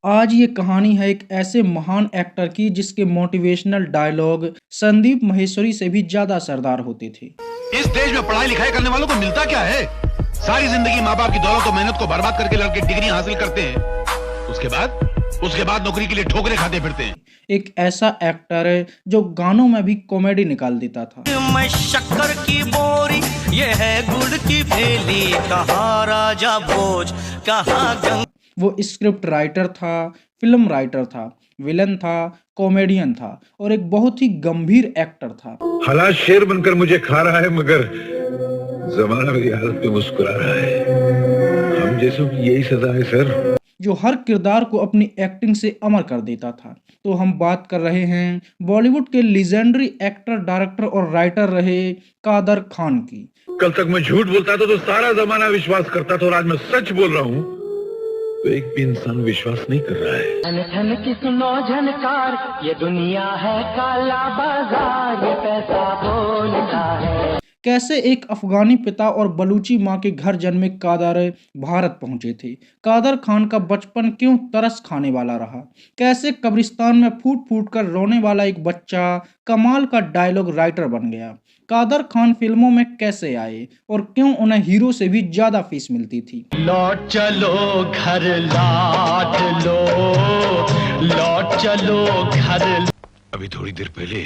आज ये कहानी है एक ऐसे महान एक्टर की जिसके मोटिवेशनल डायलॉग संदीप माहेश्वरी से भी ज्यादा असरदार होते थे। इस देश में पढ़ाई लिखाई करने वालों को मिलता क्या है? सारी जिंदगी माँ बाप की दौलत और मेहनत को बर्बाद करके लड़के डिग्री हासिल करते हैं। उसके बाद नौकरी के लिए ठोकरे खाते फिरते हैं। एक ऐसा एक्टर है जो गानों में भी कॉमेडी निकाल देता था। मैं शक्कर की बोरी, ये है गुड़ की थैली, कहाँ राजा भोज, कहाँ गंगा। वो स्क्रिप्ट राइटर था, फिल्म राइटर था, विलन था, कॉमेडियन था और एक बहुत ही गंभीर एक्टर था। हालात शेर बनकर मुझे खा रहा है मगर जमाना मेरी हालत पे मुस्कुरा रहा है। हम जैसों की यही सजा है सर। जो हर किरदार को अपनी एक्टिंग से अमर कर देता था। तो हम बात कर रहे हैं बॉलीवुड के लीजेंडरी एक्टर, डायरेक्टर और राइटर रहे कादर खान की। कल तक मैं झूठ बोलता था तो सारा जमाना विश्वास करता था और आज मैं सच बोल रहा हूँ तो एक भी इंसान विश्वास नहीं कर रहा है। धन धन की सुनो झनकार, ये दुनिया है काला बाजार, ये पैसा बोलता है। कैसे एक अफगानी पिता और बलूची माँ के घर जन्मे कादर भारत पहुंचे थे। कादर खान का बचपन क्यों तरस खाने वाला रहा। कैसे कब्रिस्तान में फूट फूट कर रोने वाला एक बच्चा कमाल का डायलॉग राइटर बन गया। कादर खान फिल्मों में कैसे आए और क्यों उन्हें हीरो से भी ज्यादा फीस मिलती थी। लौट चलो घर लौट लो, लौट चलो घर। अभी थोड़ी देर पहले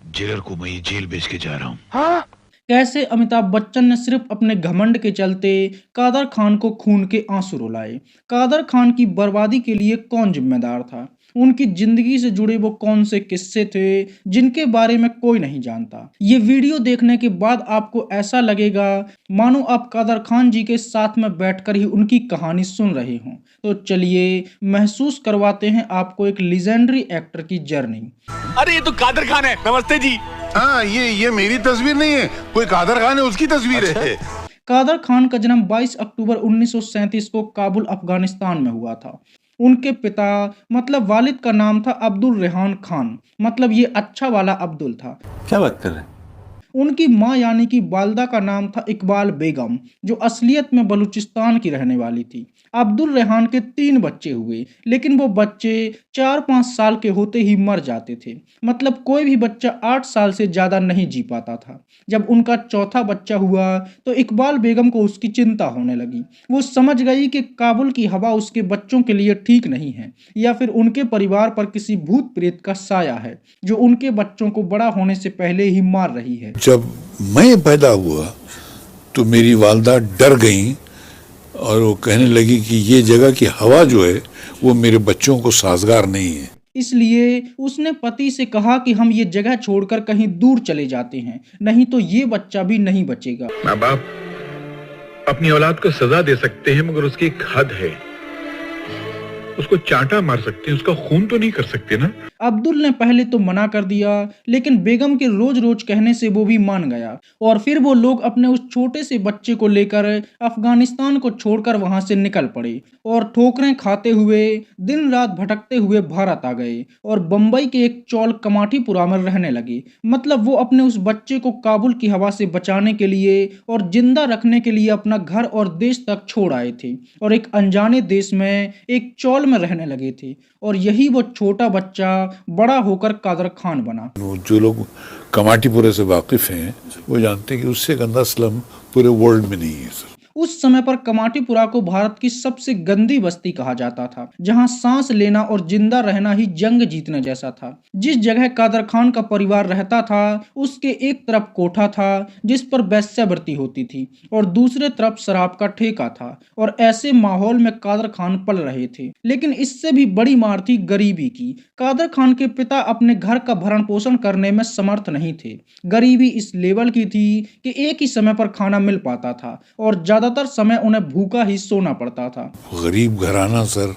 जेलर को मैं जेल भेज के जा रहा हूँ। कैसे अमिताभ बच्चन ने सिर्फ अपने घमंड के चलते कादर खान को खून के आंसू रुलाए। कादर खान की बर्बादी के लिए कौन जिम्मेदार था। उनकी जिंदगी से जुड़े वो कौन से किस्से थे जिनके बारे में कोई नहीं जानता। ये वीडियो देखने के बाद आपको ऐसा लगेगा मानो आप कादर खान जी के साथ में बैठकर ही उनकी कहानी सुन रहे हों। तो चलिए महसूस करवाते हैं आपको एक लीजेंडरी एक्टर की जर्नी। अरे ये तो कादर खान है। नमस्ते जी। हाँ, ये मेरी तस्वीर नहीं है, कोई कादर खान है उसकी तस्वीर है। कादर खान का जन्म 22 अक्टूबर 1937 को काबुल, अफगानिस्तान में हुआ था। उनके पिता मतलब वालिद का नाम था अब्दुल रेहान खान, मतलब ये अच्छा वाला अब्दुल था। क्या बात कर रहे हैं? उनकी माँ यानी कि वालदा का नाम था इकबाल बेगम, जो असलियत में बलूचिस्तान की रहने वाली थी। अब्दुल रेहान के 3 बच्चे हुए, लेकिन वो बच्चे 4-5 साल के होते ही मर जाते थे। मतलब कोई भी बच्चा 8 साल से ज़्यादा नहीं जी पाता था। जब उनका चौथा बच्चा हुआ तो इकबाल बेगम को उसकी चिंता होने लगी। वो समझ गई कि काबुल की हवा उसके बच्चों के लिए ठीक नहीं है, या फिर उनके परिवार पर किसी भूत प्रेत का साया है जो उनके बच्चों को बड़ा होने से पहले ही मार रही है। जब मैं पैदा हुआ तो मेरी वालदा डर गई और वो कहने लगी कि ये जगह की हवा जो है वो मेरे बच्चों को साजगार नहीं है। इसलिए उसने पति से कहा कि हम ये जगह छोड़कर कहीं दूर चले जाते हैं, नहीं तो ये बच्चा भी नहीं बचेगा। माँ बाप अपनी औलाद को सजा दे सकते हैं मगर उसकी एक हद है। उसको चांटा मार सकते हैं, उसका खून तो नहीं कर सकते ना। अब्दुल ने पहले तो मना कर दिया, लेकिन बेगम के रोज रोज कहने से वो भी मान गया और फिर वो लोग अपने उस छोटे से बच्चे को लेकर अफगानिस्तान को छोड़कर वहां से निकल पड़े और ठोकरें खाते हुए दिन रात भटकते हुए भारत आ गए और बम्बई के एक चौल कमाठीपुरा में रहने लगे। मतलब वो अपने उस बच्चे को काबुल की हवा से बचाने के लिए और जिंदा रखने के लिए अपना घर और देश तक छोड़ आए थे और एक अनजाने देश में एक चौल में रहने लगे थे। और यही वो छोटा बच्चा बड़ा होकर कादर खान बना। जो लोग कमाटीपुरे से वाकिफ हैं वो जानते हैं कि उससे गंदा स्लम पूरे वर्ल्ड में नहीं है सर। उस समय पर कमाटीपुरा को भारत की सबसे गंदी बस्ती कहा जाता था, जहां सांस लेना और जिंदा रहना ही जंग जीतने जैसा था। जिस जगह कादर खान का परिवार रहता था उसके एक तरफ कोठा था जिस पर वेश्यावृत्ति होती थी और दूसरे तरफ शराब का ठेका था और ऐसे माहौल में कादर खान पल रहे थे। लेकिन इससे भी बड़ी मार थी गरीबी की। कादर खान के पिता अपने घर का भरण पोषण करने में समर्थ नहीं थे। गरीबी इस लेवल की थी कि एक ही समय पर खाना मिल पाता था और ज्यादातर समय उन्हें भूखा ही सोना पड़ता था। गरीब घराना सर,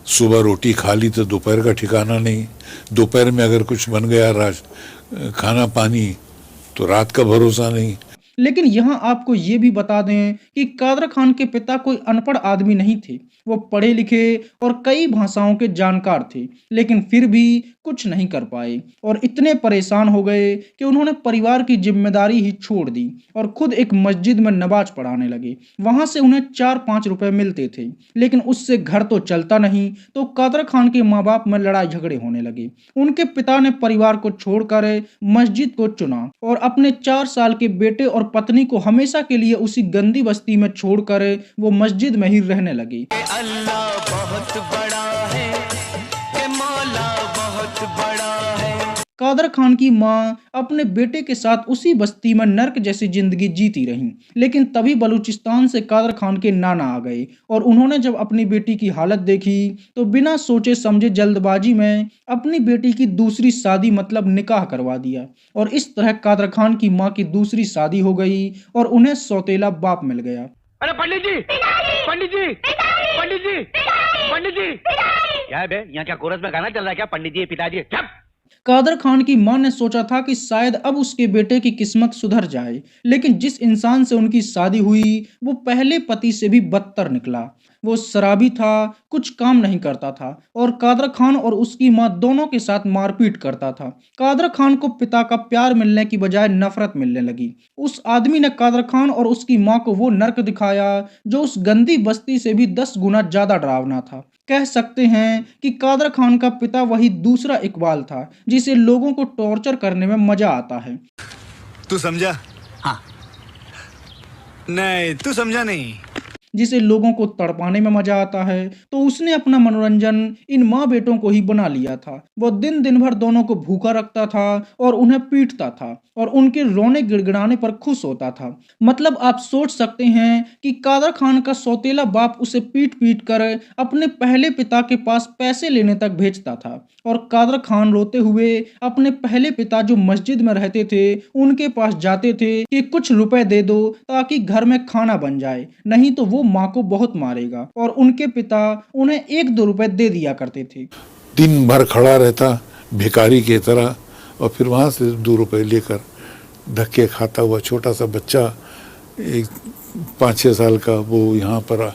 सुबह रोटी खा ली तो दोपहर का ठिकाना नहीं। दोपहर में अगर कुछ बन गया खाना पानी तो रात का भरोसा नहीं। लेकिन यहाँ आपको ये भी बता दें कि कादर खान के पिता कोई अनपढ़ आदमी नहीं थे। वो पढ़े लिखे और कई भाषाओं के जानकार थे, लेकिन फिर भी कुछ नहीं कर पाए और इतने परेशान हो गए कि उन्होंने परिवार की जिम्मेदारी ही छोड़ दी और खुद एक मस्जिद में नमाज पढ़ाने लगे। वहां से उन्हें 4-5 रुपए मिलते थे, लेकिन उससे घर तो चलता नहीं, तो कादर खान के माँ बाप में लड़ाई झगड़े होने लगे। उनके पिता ने परिवार को छोड़कर मस्जिद को चुना और अपने 4 साल के बेटे और पत्नी को हमेशा के लिए उसी गंदी बस्ती में छोड़कर वो मस्जिद में ही रहने लगे। अल्लाह बहुत बड़ा है, ये मौला बहुत बड़ा है। कादर खान की मां अपने बेटे के साथ उसी बस्ती में नर्क जैसी जिंदगी जीती रहीं, लेकिन तभी बलूचिस्तान से कादर खान के नाना आ गए और उन्होंने जब अपनी बेटी की हालत देखी तो बिना सोचे समझे जल्दबाजी में अपनी बेटी की दूसरी शादी मतलब निकाह करवा दिया और इस तरह कादर खान की मां की दूसरी शादी हो गई और उन्हें सौतेला बाप मिल गया। अरे पंडित जी, पंडित जी, पंडित जी, पंडित जी, क्या है बे? यहाँ क्या कोरस में गाना चल रहा है क्या? पंडित जी, पिताजी, चुप। कादर खान की मां ने सोचा था कि शायद अब उसके बेटे की किस्मत सुधर जाए, लेकिन जिस इंसान से उनकी शादी हुई वो पहले पति से भी बदतर निकला। वो शराबी था, कुछ काम नहीं करता था और कादर खान और उसकी मां दोनों के साथ मारपीट करता था। कादर खान को पिता का प्यार मिलने की बजाय नफरत मिलने लगी। उस आदमी ने कादर खान और उसकी मां को वो नर्क दिखाया जो उस गंदी बस्ती से भी 10 गुना ज्यादा डरावना था। कह सकते हैं कि कादर खान का पिता वही दूसरा इकबाल था जिसे लोगों को टॉर्चर करने में मजा आता है। तू समझा? हाँ। नहीं, तू समझा नहीं। जिसे लोगों को तड़पाने में मजा आता है, तो उसने अपना मनोरंजन इन माँ बेटों को ही बना लिया था। वो दिन भर दोनों को भूखा रखता था और उन्हें पीटता था और उनके रोने गिड़गिड़ाने पर खुश होता था। मतलब आप सोच सकते हैं कि कादर खान का सौतेला बाप उसे पीट पीट कर अपने पहले पिता के पास पैसे लेने तक भेजता था और कादर खान रोते हुए अपने पहले पिता जो मस्जिद में रहते थे उनके पास जाते थे कि कुछ रुपए दे दो ताकि घर में खाना बन जाए, नहीं तो वो माँ को बहुत मारेगा, और उनके पिता उन्हें 1-2 रुपए दे दिया करते थे। दिन भर खड़ा रहता भिखारी की तरह और फिर वहां से 2 रुपए लेकर धक्के खाता हुआ छोटा सा बच्चा 5-6 साल का वो यहाँ पर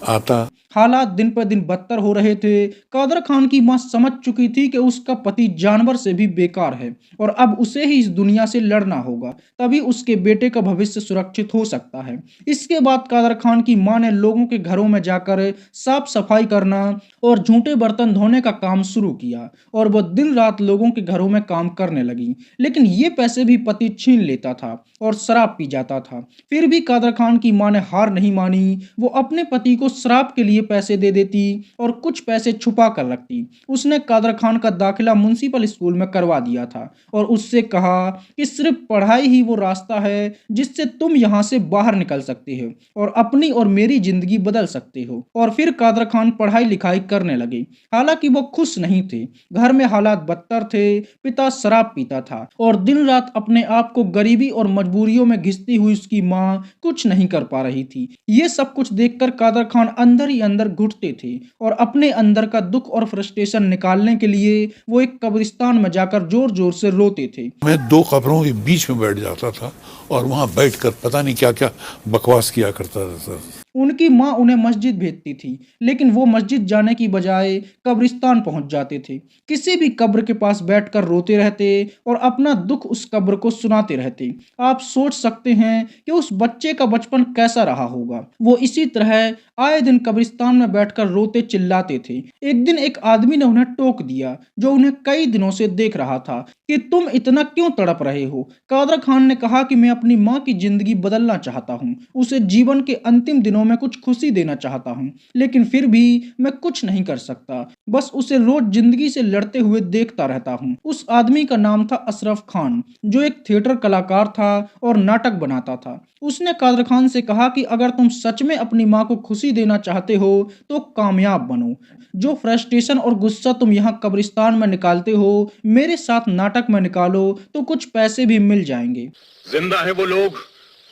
आता। हालात दिन पर दिन बदतर हो रहे थे। कादर खान की मां समझ चुकी थी कि उसका पति जानवर से भी बेकार है और अब उसे ही इस दुनिया से लड़ना होगा, तभी उसके बेटे का भविष्य सुरक्षित हो सकता है। इसके बाद कादर खान की मां ने लोगों के घरों में जाकर साफ सफाई करना और झूठे बर्तन धोने का काम शुरू किया और वह दिन रात लोगों के घरों में काम करने लगी, लेकिन ये पैसे भी पति छीन लेता था और शराब पी जाता था। फिर भी कादर खान की मां ने हार नहीं मानी। वो अपने पति को शराब के लिए पैसे दे देती और कुछ पैसे छुपा कर रखती। उसने कादर खान का दाखिला म्युनिसिपल स्कूल में करवा दिया था और उससे कहा कि सिर्फ पढ़ाई ही वो रास्ता है जिससे तुम यहाँ से बाहर निकल सकते हो और अपनी और मेरी जिंदगी बदल सकते हो। और फिर कादर खान पढ़ाई लिखाई करने लगे। हालांकि वो खुश नहीं थे, घर में हालात बदतर थे। पिता शराब पीता था और दिन रात अपने आप को गरीबी और मजबूरियों में घिसती हुई उसकी माँ कुछ नहीं कर पा रही थी। ये सब कुछ देखकर कादर खान अंदर ही अंदर घुटते थे और अपने अंदर का दुख और फ्रस्ट्रेशन निकालने के लिए वो एक कब्रिस्तान में जाकर जोर जोर से रोते थे। मैं 2 कब्रों के बीच में बैठ जाता था और वहां बैठकर पता नहीं क्या क्या बकवास किया करता था सर। उनकी मां उन्हें मस्जिद भेजती थी, लेकिन वो मस्जिद जाने की बजाय कब्रिस्तान पहुंच जाते थे। किसी भी कब्र के पास बैठकर रोते रहते और अपना दुख उस कब्र को सुनाते रहते। आप सोच सकते हैं कि उस बच्चे का बचपन कैसा रहा होगा। वो इसी तरह आए दिन कब्रिस्तान में बैठकर रोते चिल्लाते थे। एक दिन एक आदमी ने उन्हें टोक दिया जो उन्हें कई दिनों से देख रहा था कि तुम इतना क्यों तड़प रहे हो। कादर खान ने कहा कि मैं अपनी माँ की जिंदगी बदलना चाहता हूँ, उसे जीवन के अंतिम दिनों में कुछ खुशी देना चाहता हूँ, लेकिन फिर भी मैं कुछ नहीं कर सकता, बस उसे रोज जिंदगी से लड़ते हुए देखता रहता हूँ। उस आदमी का नाम था अशरफ खान, जो एक थिएटर कलाकार था और नाटक बनाता था। उसने कादर खान से कहा कि अगर तुम सच में अपनी माँ को खुशी देना चाहते हो तो कामयाब बनो। जो फ्रस्ट्रेशन और गुस्सा तुम यहाँ कब्रिस्तान में निकालते हो मेरे साथ नाटक में निकालो तो कुछ पैसे भी मिल जाएंगे। जिंदा है वो लोग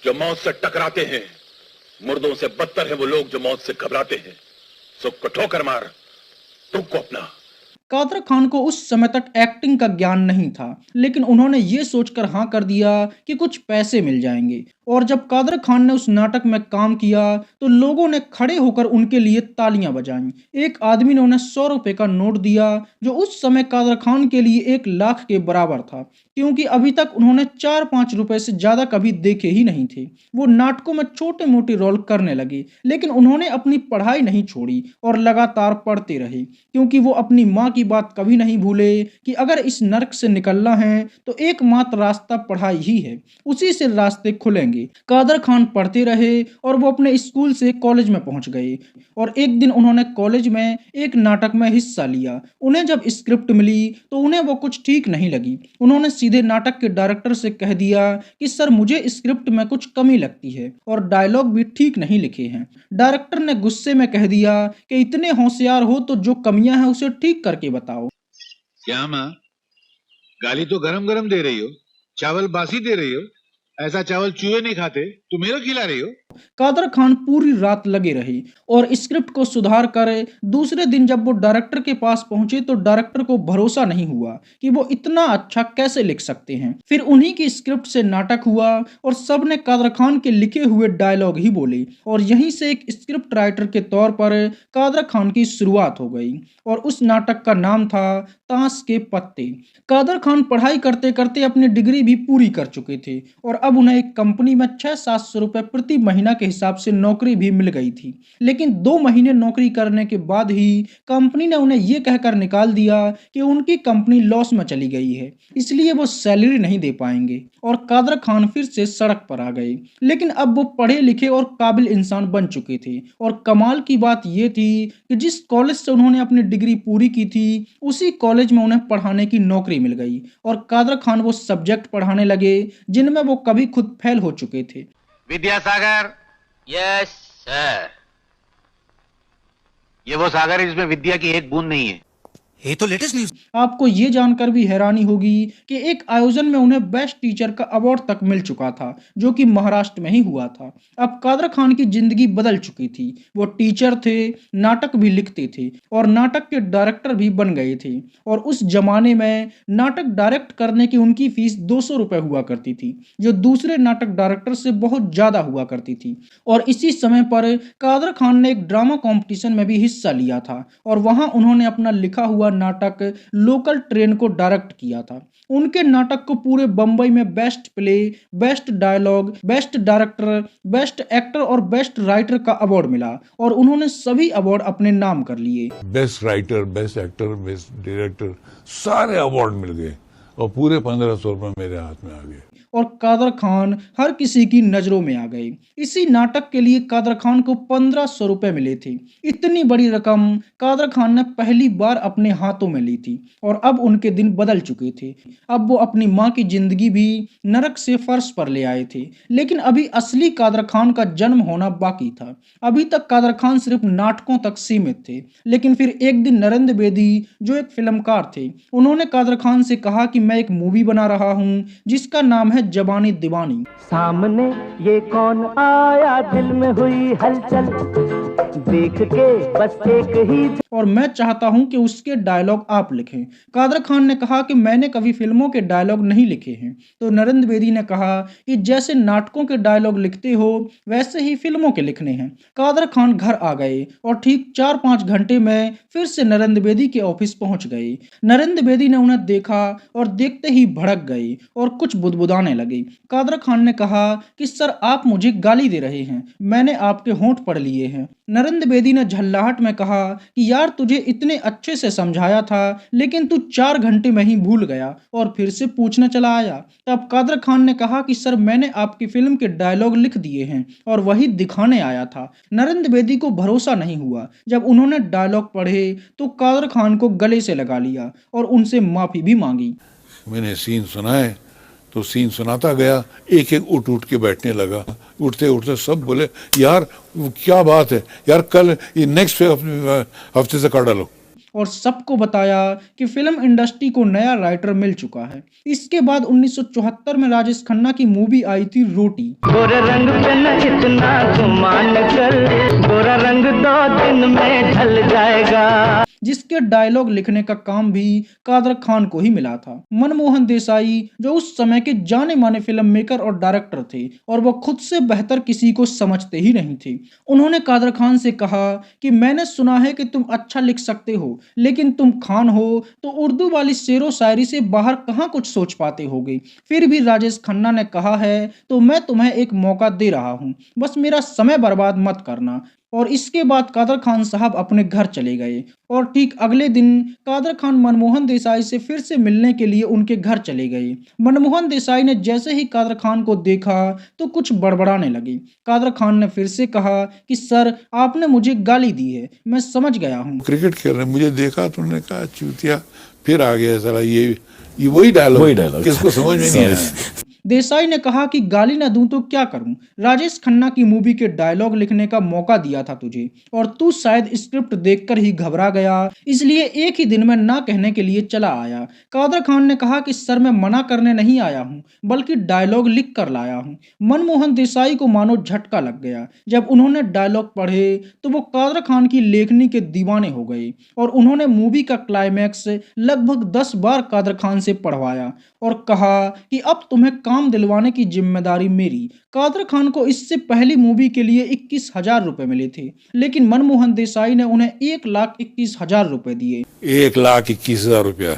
जो मौत से टकराते हैं, मुर्दों से बदतर है वो लोग जो मौत से घबराते हैं। सुख को ठोकर मार, दुख को अपना। कादर खान को उस समय तक एक्टिंग का ज्ञान नहीं था, लेकिन उन्होंने ये सोचकर हाँ कर दिया कि कुछ पैसे मिल जाएंगे। और जब कादर खान ने उस नाटक में काम किया तो लोगों ने खड़े होकर उनके लिए तालियां बजाईं। एक आदमी ने उन्हें 100 रुपए का नोट दिया जो उस समय कादर खान के लिए 1 लाख के बराबर था, क्योंकि अभी तक उन्होंने 4-5 रुपए से ज्यादा कभी देखे ही नहीं थे। वो नाटकों में छोटे मोटे रोल करने लगे, लेकिन उन्होंने अपनी पढ़ाई नहीं छोड़ी और लगातार पढ़ते रहे, क्योंकि वो अपनी माँ की बात कभी नहीं भूले कि अगर इस नर्क से निकलना है तो एकमात्र रास्ता पढ़ाई ही है, उसी से रास्ते खुलेंगे। कादर खान पढ़ते रहे और वो अपने स्कूल से कॉलेज में पहुंच गए और एक दिन उन्होंने कॉलेज में एक नाटक में हिस्सा लिया। उन्हें जब स्क्रिप्ट मिली तो उन्हें वो कुछ ठीक नहीं लगी। उन्होंने सीधे नाटक के डायरेक्टर से कह दिया कि सर मुझे स्क्रिप्ट में कुछ कमी लगती है और डायलॉग भी ठीक नहीं लिखे हैं। डायरेक्टर ने गुस्से में कह दिया कि इतने होशियार हो तो जो कमियां हैं उसे ठीक करके बताओ। क्या माँ, गाली तो गरम गरम दे रही हो, चावल बासी दे रही हो। ऐसा चावल चूहे नहीं खाते, तुम मेरे को खिला रही हो। कादर खान पूरी रात लगे रहे और स्क्रिप्ट को सुधार कर दूसरे दिन जब वो डायरेक्टर के पास पहुंचे तो डायरेक्टर को भरोसा नहीं हुआ कि वो इतना अच्छा कैसे लिख सकते हैं। फिर उन्हीं की स्क्रिप्ट से नाटक हुआ और सबने कादर खान के लिखे हुए डायलॉग ही बोले और यहीं से एक स्क्रिप्ट राइटर के तौर पर कादर खान की शुरुआत हो गई और उस नाटक का नाम था ताश के पत्ते। कादर खान पढ़ाई करते करते अपनी डिग्री भी पूरी कर चुके थे और अब उन्हें एक कंपनी में 600-700 रुपए प्रति महीना के हिसाब से नौकरी भी मिल गई थी। लेकिन 2 महीने नौकरी करने के बाद ही कंपनी ने उन्हें यह कहकर निकाल दिया कि उनकी कंपनी लॉस में चली गई है, इसलिए वो सैलरी नहीं दे पाएंगे और कादर खान फिर से सड़क पर आ गए। लेकिन अब वो पढ़े लिखे और काबिल इंसान बन चुके थे और कमाल की बात यह थी कि जिस कॉलेज से उन्होंने अपनी डिग्री पूरी की थी उसी कॉलेज में उन्हें पढ़ाने की नौकरी मिल गई और कादर खान वो सब्जेक्ट पढ़ाने लगे जिनमें वो कभी खुद फेल हो चुके थे। विद्यासागर। Yes sir. ये वो सागर है जिसमें विद्या की एक बूंद नहीं है। ये तो लेटेस्ट न्यूज। आपको ये जानकर भी हैरानी होगी कि एक आयोजन में उन्हें बेस्ट टीचर का अवार्ड तक मिल चुका था जो कि महाराष्ट्र में ही हुआ था। अब कादर खान की जिंदगी बदल चुकी थी। वो टीचर थे, नाटक भी लिखते थे और नाटक के डायरेक्टर भी बन गए थे और उस जमाने में नाटक डायरेक्ट करने की उनकी फीस 200 रुपए हुआ करती थी, जो दूसरे नाटक डायरेक्टर से बहुत ज्यादा हुआ करती थी। और इसी समय पर कादर खान ने एक ड्रामा कॉम्पिटिशन में भी हिस्सा लिया था और वहां उन्होंने अपना लिखा हुआ नाटक लोकल ट्रेन को डायरेक्ट किया था। उनके नाटक को पूरे बंबई में best play, best dialogue, best director, best actor और बेस्ट राइटर का अवार्ड मिला और उन्होंने सभी अवार्ड अपने नाम कर लिए। Best writer, best actor, best director, सारे अवार्ड मिल गए और पूरे 1500 रुपए मेरे हाथ में आ गए और कादर खान हर किसी की नजरों में आ गए। इसी नाटक के लिए कादर खान को 1500 रुपए मिले थे। इतनी बड़ी रकम कादर खान ने पहली बार अपने हाथों में ली थी और अब उनके दिन बदल चुके थे। अब वो अपनी माँ की जिंदगी भी नरक से फर्श पर ले आए थे, लेकिन अभी असली कादर खान का जन्म होना बाकी था। अभी तक कादर खान सिर्फ नाटकों तक सीमित थे, लेकिन फिर एक दिन नरेंद्र बेदी जो एक फिल्मकार थे, उन्होंने कादर खान से कहा कि मैं एक मूवी बना रहा हूँ जिसका नाम है जवानी दीवानी। सामने ये कौन आया, दिल में हुई हलचल, देख के बस एक ही। और मैं चाहता हूं कि उसके डायलॉग आप लिखें। कादर खान ने कहा कि मैंने कभी फिल्मों के डायलॉग नहीं लिखे हैं। तो नरेंद्र बेदी ने कहा कि जैसे नाटकों के डायलॉग लिखते हो वैसे ही फिल्मों के लिखने हैं। कादर खान घर आ गए और ठीक 4-5 घंटे में फिर से नरेंद्र बेदी के ऑफिस पहुंच गए। नरेंद्र बेदी ने उन्हें देखा और देखते ही भड़क गए और कुछ बुदबुदाने लगे। कादर खान ने कहा कि सर आप मुझे गाली दे रहे हैं, मैंने आपके होंठ पढ़ लिए हैं। नरेंद्र बेदी ने झल्लाहट में कहा कि यार तुझे इतने अच्छे से समझाया था लेकिन तू 4 घंटे में ही भूल गया और फिर से पूछने चला आया। तब कादर खान ने कहा कि सर मैंने आपकी फिल्म के डायलॉग लिख दिए हैं और वही दिखाने आया था। नरेंद्र बेदी को भरोसा नहीं हुआ। जब उन्होंने डायलॉग पढ़े तो कादर खान को गले से लगा लिया और उनसे माफी भी मांगी। मैंने सीन सुनाए तो सीन सुनाता गया, एक एक उठ के बैठने लगा। उठते उठते सब बोले यार क्या बात है यार, कल ये नेक्स्ट हफ्ते से कर डालो। और सबको बताया कि फिल्म इंडस्ट्री को नया राइटर मिल चुका है। इसके बाद 1974 में राजेश खन्ना की मूवी आई थी रोटी। गोरे रंग पे न इतना गुमान कर, गोरा रंग 2 दिन में ढल जाएगा। जिसके डायलॉग लिखने का काम भी कादर खान को ही मिला था। मनमोहन देसाई जो उस समय के जाने माने फिल्म मेकर और डायरेक्टर थे और वो खुद से बेहतर किसी को समझते ही नहीं थे। उन्होंने कादर खान से कहा कि मैंने सुना है कि तुम अच्छा लिख सकते हो, लेकिन तुम खान हो तो उर्दू वाली शेरो शायरी से बाहर कहाँ कुछ सोच पाते होगे। फिर भी राजेश खन्ना ने कहा है तो मैं तुम्हें एक मौका दे रहा हूँ, बस मेरा समय बर्बाद मत करना। और इसके बाद कादर खान साहब अपने घर चले गए और ठीक अगले दिन कादर खान मनमोहन देसाई से फिर से मिलने के लिए उनके घर चले गए। मनमोहन देसाई ने जैसे ही कादर खान को देखा तो कुछ बड़बड़ाने लगे। कादर खान ने फिर से कहा कि सर आपने मुझे गाली दी है, मैं समझ गया हूँ। क्रिकेट खेल रहे मुझे देखा तो उन्होंने कहा चूतिया, फिर आ गया साला ये वही डायलॉग किसको समझ में नहीं आया। देसाई ने कहा कि गाली ना दूं तो क्या करूं, राजेश खन्ना की मूवी के डायलॉग लिखने का मौका दिया था तुझे और तू शायद स्क्रिप्ट देखकर ही घबरा गया, इसलिए एक ही दिन में ना कहने के लिए चला आया। कादर खान ने कहा कि सर मैं मना करने नहीं आया हूं, बल्कि डायलॉग लिख कर लाया हूं। मनमोहन देसाई को मानो झटका लग गया। जब उन्होंने डायलॉग पढ़े तो वो कादर खान की लेखनी के दीवाने हो गए और उन्होंने मूवी का क्लाइमैक्स लगभग 10 बार कादर खान से पढ़वाया और कहा कि अब तुम्हें काम दिलवाने की जिम्मेदारी मेरी। कादर खान को इससे पहली मूवी के लिए 21,000 रुपए मिले थे, लेकिन मनमोहन देसाई ने उन्हें 1,21,000 रुपए दिए। 1,21,000 रुपया,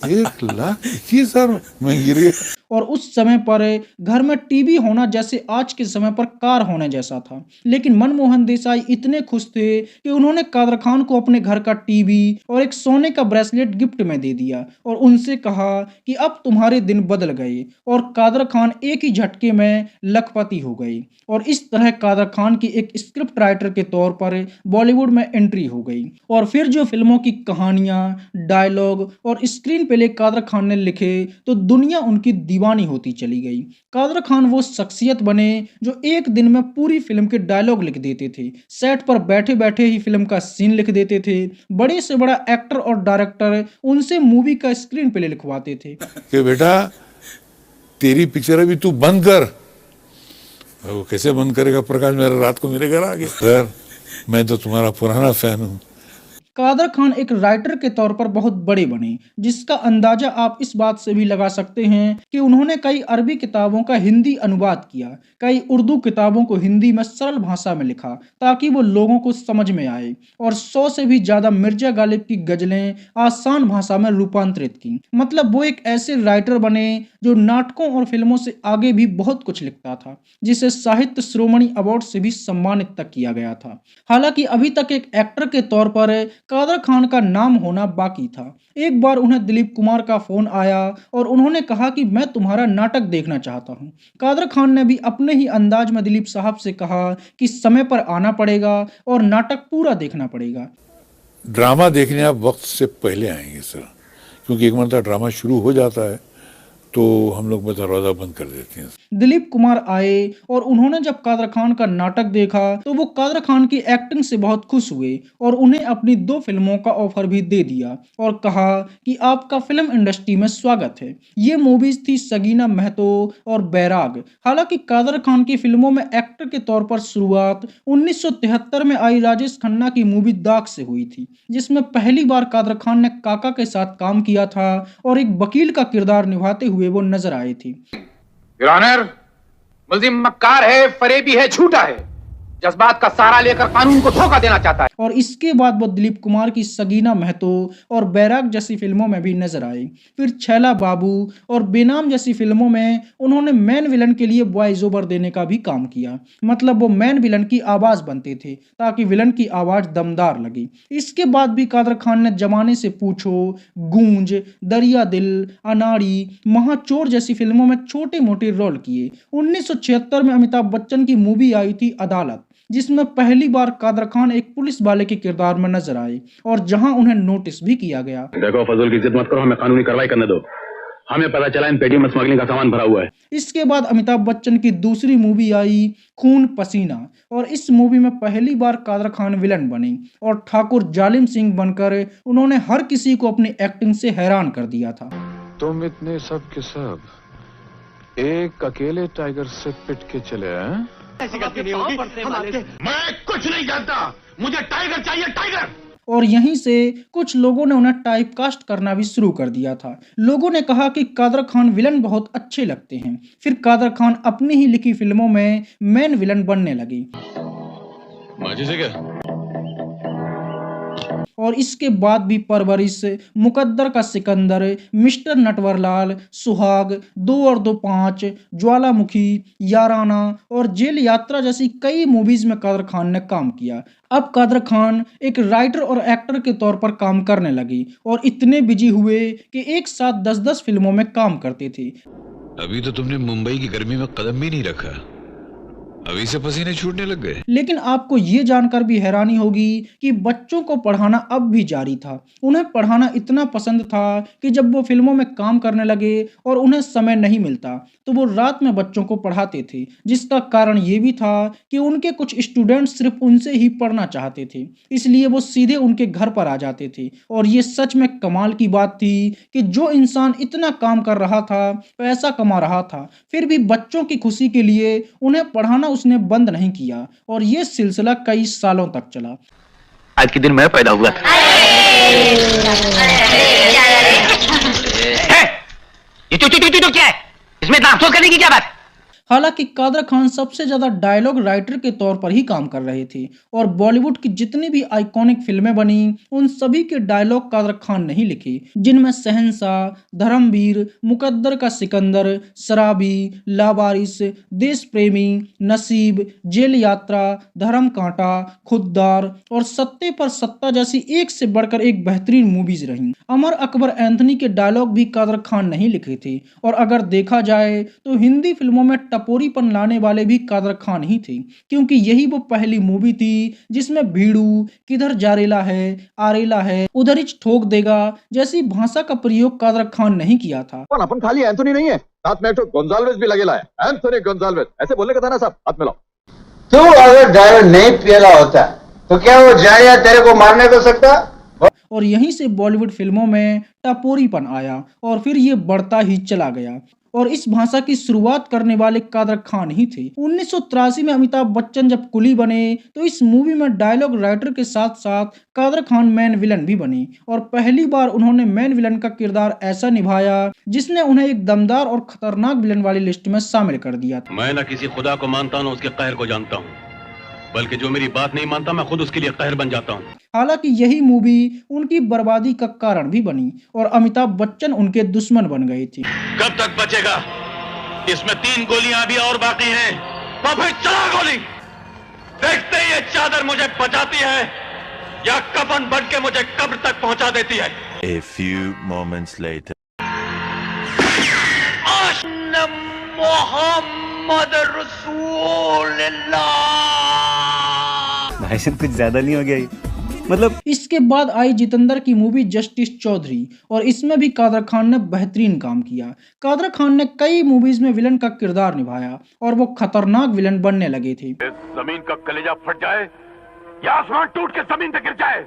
1,21,000 में गिर गया। और उस समय पर घर में टीवी होना जैसे आज के समय पर कार होने जैसा था, लेकिन मनमोहन देसाई इतने खुश थे कि उन्होंने कादर खान को अपने घर का टीवी और एक सोने का ब्रेसलेट गिफ्ट में दे दिया और उनसे कहा कि अब तुम्हारे दिन बदल गए। और कादर खान एक ही झटके में लखपति हो गए और इस तरह कादर खान की एक स्क्रिप्ट राइटर के तौर पर बॉलीवुड में एंट्री हो गई। और फिर जो फिल्मों की कहानियां, डायलॉग और स्क्रीन प्ले कादर खान ने लिखे तो दुनिया उनकी दीवानी होती चली गई। कादर खान वो शख्सियत बने जो एक दिन में पूरी फिल्म के डायलॉग लिख देते थे, सेट पर बैठे बैठे ही फिल्म का सीन लिख देते थे। बड़े से बड़ा एक्टर और डायरेक्टर उनसे मूवी का स्क्रीन प्ले लिखवाते थे कि बेटा तेरी पिक्चर अभी तू बंद कर। वो कैसे बंद करेगा प्रकाश, मेरा रात को मेरे घर आ गया। सर मैं तो तुम्हारा पुराना फैन हूँ। कादर खान एक राइटर के तौर पर बहुत बड़े बने, जिसका अंदाजा आप इस बात से भी लगा सकते हैं कि उन्होंने कई अरबी किताबों का हिंदी अनुवाद किया, कई उर्दू किताबों को हिंदी में सरल भाषा में लिखा ताकि वो लोगों को समझ में आए, और 100 से भी ज्यादा मिर्जा गालिब की गजलें आसान भाषा में रूपांतरित की। मतलब वो एक ऐसे राइटर बने जो नाटकों और फिल्मों से आगे भी बहुत कुछ लिखता था, जिसे साहित्य शिरोमणि अवार्ड से भी सम्मानित तक किया गया था। हालांकि अभी तक एक एक्टर के तौर पर कादर खान का नाम होना बाकी था। एक बार उन्हें दिलीप कुमार का फोन आया और उन्होंने कहा कि मैं तुम्हारा नाटक देखना चाहता हूं। कादर खान ने भी अपने ही अंदाज में दिलीप साहब से कहा कि समय पर आना पड़ेगा और नाटक पूरा देखना पड़ेगा। ड्रामा देखने आप वक्त से पहले आएंगे सर, क्योंकि एक मरतबा ड्रामा शुरू हो जाता है तो हम लोग दरवाजा बंद कर देते हैं। दिलीप कुमार आए और उन्होंने जब कादर खान का नाटक देखा तो वो कादर खान की एक्टिंग से बहुत खुश हुए और उन्हें अपनी 2 फिल्मों का ऑफर भी दे दिया और कहा कि आपका फिल्म इंडस्ट्री में स्वागत है। ये मूवीज थी सगीना महतो और बैराग। हालांकि कादर खान की फिल्मों में एक्टर के तौर पर शुरुआत 1973 में आई राजेश खन्ना की मूवी दाग से हुई थी, जिसमें पहली बार कादर खान ने काका के साथ काम किया था और एक वकील का किरदार निभाते हुए वो नजर आई थी। योर ऑनर, मुल्जिम मक्कार है, फरेबी है, झूठा है, जज्बात का सहारा लेकर कानून को धोखा देना चाहता है। और इसके बाद वो दिलीप कुमार की सगीना महतो और बैराग जैसी फिल्मों में भी नजर आए। फिर छैला बाबू और बेनाम जैसी फिल्मों में उन्होंने मैन विलन के लिए वॉइस ओवर देने का भी काम किया। मतलब वो मैन विलन की आवाज बनते थे ताकि विलन की आवाज दमदार लगे। इसके बाद भी कादर खान ने जमाने से पूछो, गूंज, दरिया दिल, अनाड़ी, महाचोर जैसी फिल्मों में छोटे मोटे रोल किए। 1976 में अमिताभ बच्चन की मूवी आई थी अदालत, जिसमें पहली बार कादर खान एक पुलिस वाले के किरदार में नजर आए और जहां उन्हें नोटिस भी किया गया। देखो फजल की जिद मत करो, हमें कानूनी कार्रवाई करने दो। हमें पता चला इन पेटी में स्मगलिंग का सामान भरा हुआ है। इसके बाद अमिताभ बच्चन की दूसरी मूवी आई खून पसीना और इस मूवी में पहली बार कादर खान विलन बने और ठाकुर जालिम सिंह बनकर उन्होंने हर किसी को अपनी एक्टिंग से हैरान कर दिया था। तुम इतने सब के सब एक अकेले टाइगर से पिट के चले हैं? ऐसी गलती नहीं होगी। मैं कुछ नहीं जानता, मुझे टाइगर चाहिए, टाइगर। और यहीं से कुछ लोगों ने उन्हें टाइपकास्ट करना भी शुरू कर दिया था। लोगों ने कहा कि कादर खान विलन बहुत अच्छे लगते हैं। फिर कादर खान अपनी ही लिखी फिल्मों में मेन विलन बनने लगे। माजी से क्या? और इसके बाद भी परवरिश, मुकद्दर का सिकंदर, मिस्टर नटवरलाल, सुहाग, 2 और 2 5, ज्वालामुखी, याराना और जेल यात्रा जैसी कई मूवीज में कादर खान ने काम किया। अब कादर खान एक राइटर और एक्टर के तौर पर काम करने लगे और इतने बिजी हुए कि एक साथ 10-10 फिल्मों में काम करते थे। अभी तो तुमने मुंबई की गर्मी में कदम भी नहीं रखा, अभी से पसीने छूटने लग गए। लेकिन आपको ये जानकर भी हैरानी होगी कि बच्चों को पढ़ाना अब भी जारी था। उन्हें पढ़ाना इतना पसंद था कि जब वो फिल्मों में काम करने लगे और उन्हें समय नहीं मिलता तो वो रात में बच्चों को पढ़ाते थे, जिसका कारण ये भी था कि उनके कुछ स्टूडेंट्स सिर्फ उनसे ही पढ़ना चाहते थे, इसलिए वो सीधे उनके घर पर आ जाते थे। और ये सच में कमाल की बात थी कि जो इंसान इतना काम कर रहा था, पैसा कमा रहा था, फिर भी बच्चों की खुशी के लिए उन्हें पढ़ाना उसने बंद नहीं किया और ये सिलसिला कई सालों तक चला। आज के दिन मैं पैदा हुआ था। ये चू क्या है? इसमें इतना अफसोस करने की क्या बात? हालांकि कादर खान सबसे ज्यादा डायलॉग राइटर के तौर पर ही काम कर रहे थे और बॉलीवुड की जितनी भी आइकॉनिक फिल्में बनी उन सभी के डायलॉग कादर खान नहीं लिखे, जिनमें शहंशाह, धर्मवीर, मुकद्दर का सिकंदर, शराबी, लावारिस, देश प्रेमी, नसीब, जेल यात्रा, धर्म कांटा, खुददार और सत्ते पर सत्ता जैसी एक से बढ़कर एक बेहतरीन मूवीज रहीं। अमर अकबर एंथनी के डायलॉग भी कादर खान नहीं लिखे थे और अगर देखा जाए तो हिंदी फिल्मों में टपोरीपन लाने वाले भी कादर खान ही थे, क्योंकि यही वो पहली मूवी थी जिसमें भीड़ू, किधर जारेला है, आरेला है, उधर ही ठोक देगा जैसी भाषा का प्रयोग कादर खान नहीं किया था। अपन खाली एंथोनी नहीं है, साथ में एक तो गोंजाल्वेस भी लगेला है। एंथोनी गोंजाल्वेस ऐसे बोलने का था ना साहब, हाथ मिलाओ। तू अगर ड्राइवर नहीं पियला होता तो क्या वो जाया तेरे को मारने दे सकता? और यहीं से बॉलीवुड फिल्मों में टपोरीपन आया और फिर ये बढ़ता ही चला गया और इस भाषा की शुरुआत करने वाले कादर खान ही थे। 1983 में अमिताभ बच्चन जब कुली बने तो इस मूवी में डायलॉग राइटर के साथ साथ कादर खान मेन विलन भी बने और पहली बार उन्होंने मेन विलन का किरदार ऐसा निभाया जिसने उन्हें एक दमदार और खतरनाक विलन वाली लिस्ट में शामिल कर दिया था। मैं न किसी खुदा को मानता हूँ, उसके कहर को जानता हूँ, बल्कि जो मेरी बात नहीं मानता मैं खुद उसके लिए कहर बन जाता हूँ। हालांकि यही मूवी उनकी बर्बादी का कारण भी बनी और अमिताभ बच्चन उनके दुश्मन बन गए थे। कब तक बचेगा? इसमें 3 गोलियां अभी और बाकी हैं, तो फिर चला गोली। देखते ही ये चादर मुझे बचाती है या कफन बन के मुझे कब्र तक पहुंचा देती है। A few moments later. Mohammad रसूलुल्लाह। भाई कुछ ज्यादा नहीं हो गया ये? मतलब इसके बाद आई जितेंद्र की मूवी जस्टिस चौधरी और इसमें भी कादर खान ने बेहतरीन काम किया। कादर खान ने कई मूवीज में विलन का किरदार निभाया और वो खतरनाक विलन बनने लगे थे। जमीन का कलेजा फट जाए या आसमान टूट के जमीन पे गिर जाए,